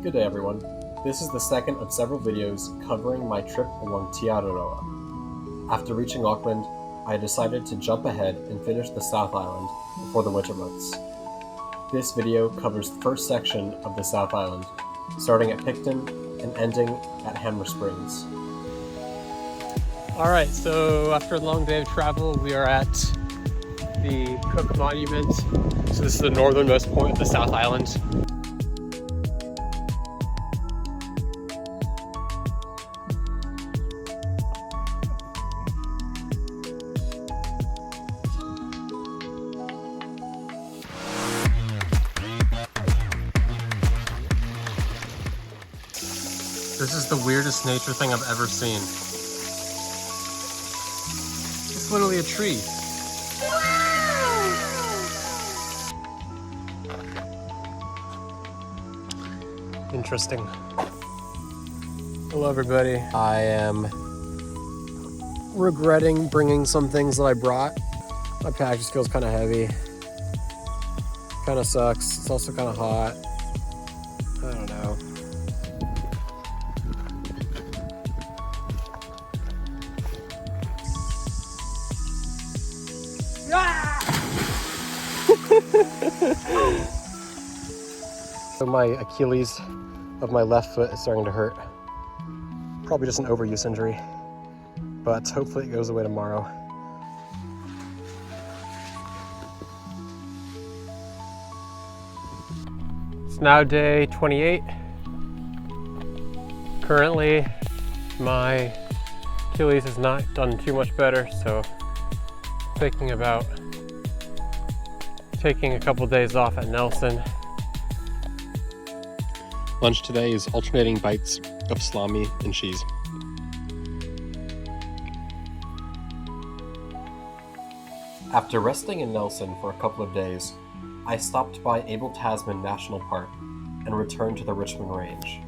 Good day everyone. This is the second of several videos covering my trip along Araroa. After reaching Auckland, I decided to jump ahead and finish the South Island before the winter months. This video covers the first section of the South Island, starting at Picton and ending at Hammer Springs. Alright, so after a long day of travel, we are at the Cook Monument. So this is the northernmost point of the South Island. This is the weirdest nature thing I've ever seen. It's literally a tree. Interesting. Hello everybody. I am regretting bringing some things that I brought. My pack just feels kind of heavy. Kind of sucks. It's also kind of hot. I don't know. So my Achilles of my left foot is starting to hurt. Probably just an overuse injury, but hopefully it goes away tomorrow. It's now day 28. Currently, my Achilles has not done too much better, so thinking about taking a couple days off at Nelson. Lunch today is alternating bites of salami and cheese. After resting in Nelson for a couple of days, I stopped by Abel Tasman National Park and returned to the Richmond Range.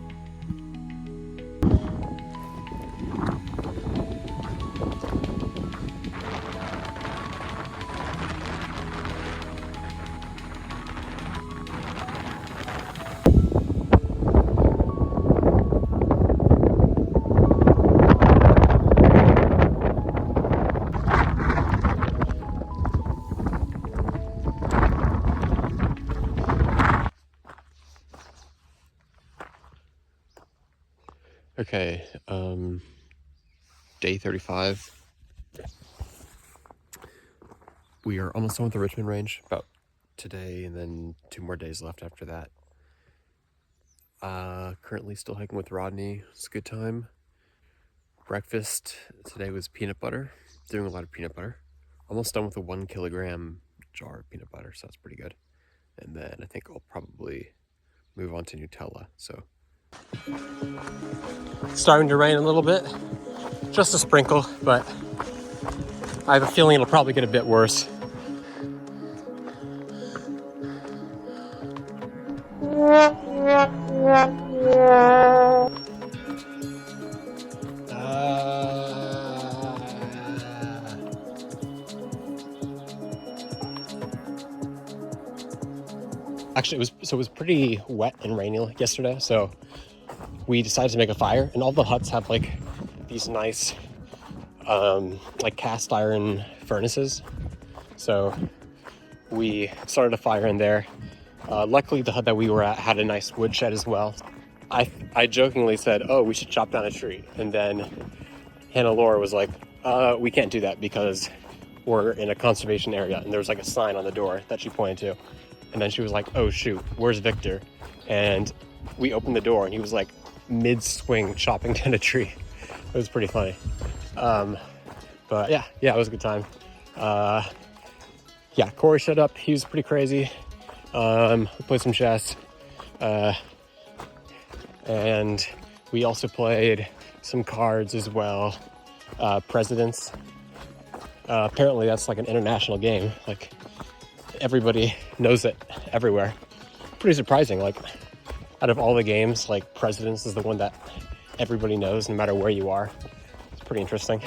Okay, day 35. We are almost done with the Richmond Range, about today and then 2 more days left after that. Currently still hiking with Rodney. It's a good time. Breakfast today was peanut butter. Doing a lot of peanut butter. Almost done with a 1 kilogram jar of peanut butter, so that's pretty good. And then I think I'll probably move on to Nutella, so. It's starting to rain a little bit, just a sprinkle, but I have a feeling it'll probably get a bit worse. Actually, it was pretty wet and rainy yesterday, so we decided to make a fire, and all the huts have like these nice like cast iron furnaces. So we started a fire in there. Luckily the hut that we were at had a nice wood shed as well. I jokingly said, oh, we should chop down a tree. And then Hannah Laura was like, we can't do that because we're in a conservation area. And there was like a sign on the door that she pointed to. And then she was like, oh shoot, where's Victor? And we opened the door and he was like mid-swing chopping down a tree. It was pretty funny. But yeah, it was a good time. Yeah, Corey showed up. He was pretty crazy. We played some chess. And we also played some cards as well. Presidents. Apparently that's like an international game. Like everybody knows it everywhere. Pretty surprising. Like out of all the games, like Presidents is the one that everybody knows no matter where you are. It's pretty interesting.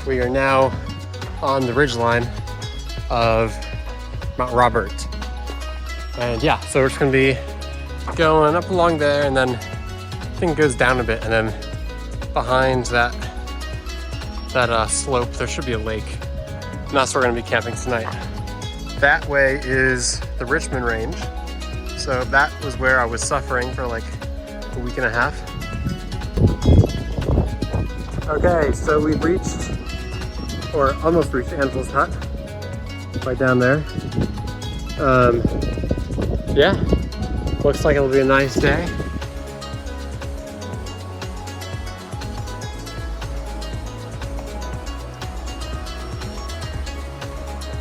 We are now on the ridgeline of Mount Robert. And yeah, so we're just gonna be going up along there, and then I think it goes down a bit, and then behind that slope there should be a lake. And that's where we're gonna be camping tonight. That way is the Richmond Range. So that was where I was suffering for like a week and a half. Okay, so we've reached, or almost reached, Ansel's hut, right down there. Yeah, looks like it'll be a nice day.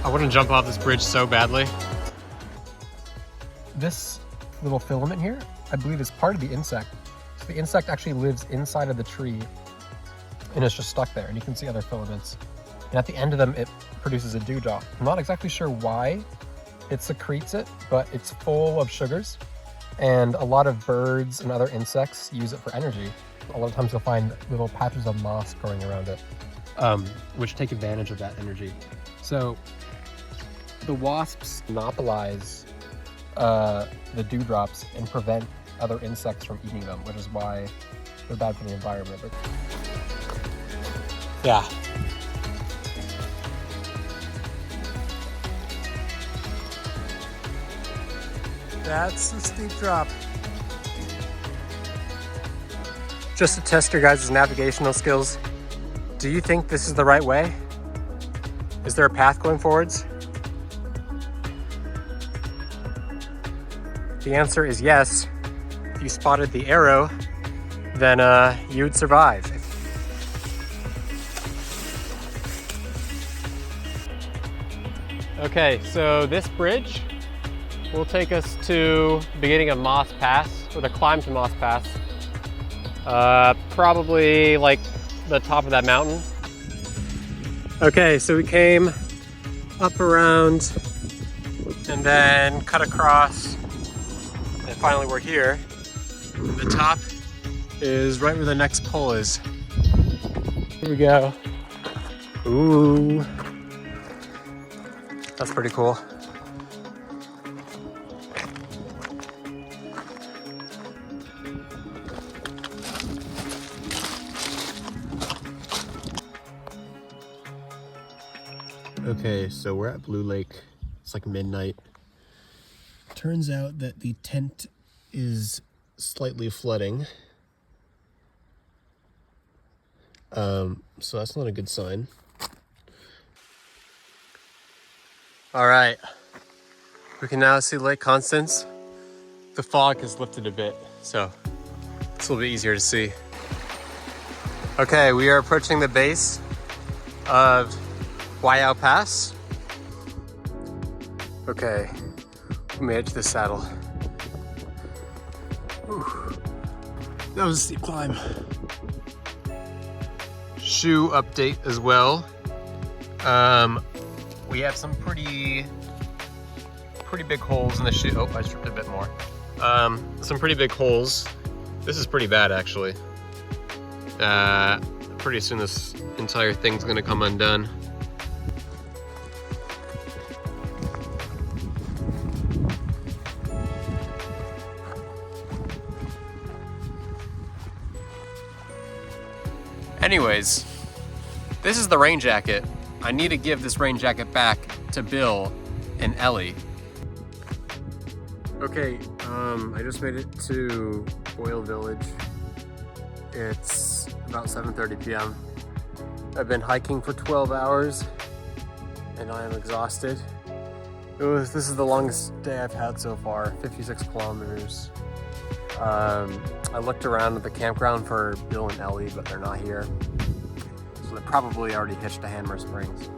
I want to jump off this bridge so badly. This little filament here, I believe, is part of the insect. So the insect actually lives inside of the tree and it's just stuck there, and you can see other filaments. And at the end of them, it produces a dewdrop. I'm not exactly sure why it secretes it, but it's full of sugars, and a lot of birds and other insects use it for energy. A lot of times you'll find little patches of moss growing around it, which take advantage of that energy. So the wasps monopolize the dewdrops and prevent other insects from eating them, which is why they're bad for the environment. But yeah. That's a steep drop. Just to test your guys' navigational skills, do you think this is the right way? Is there a path going forwards? The answer is yes. If you spotted the arrow, then you'd survive. Okay, so this bridge will take us to the beginning of Moss Pass, or the climb to Moss Pass. Probably like the top of that mountain. Okay, so we came up around and then cut across, and finally we're here. The top is right where the next pole is. Here we go. Ooh. That's pretty cool. Okay, so we're at Blue Lake. It's like midnight. Turns out that the tent is slightly flooding. So that's not a good sign. All right, we can now see Lake Constance. The fog has lifted a bit, so it's a little bit easier to see. Okay, we are approaching the base of Waiau Pass. Okay, we made it to the saddle. Whew. That was a steep climb. Shoe update as well. We have some pretty big holes in the shoe. Oh, I stripped a bit more. Some pretty big holes. This is pretty bad, actually. Pretty soon this entire thing's gonna come undone. Anyways, this is the rain jacket. I need to give this rain jacket back to Bill and Ellie. Okay, I just made it to Oil Village. It's about 7:30 p.m. I've been hiking for 12 hours and I am exhausted. This is the longest day I've had so far, 56 kilometers. I looked around at the campground for Bill and Ellie, but they're not here. So they probably already hitched to Hammer Springs.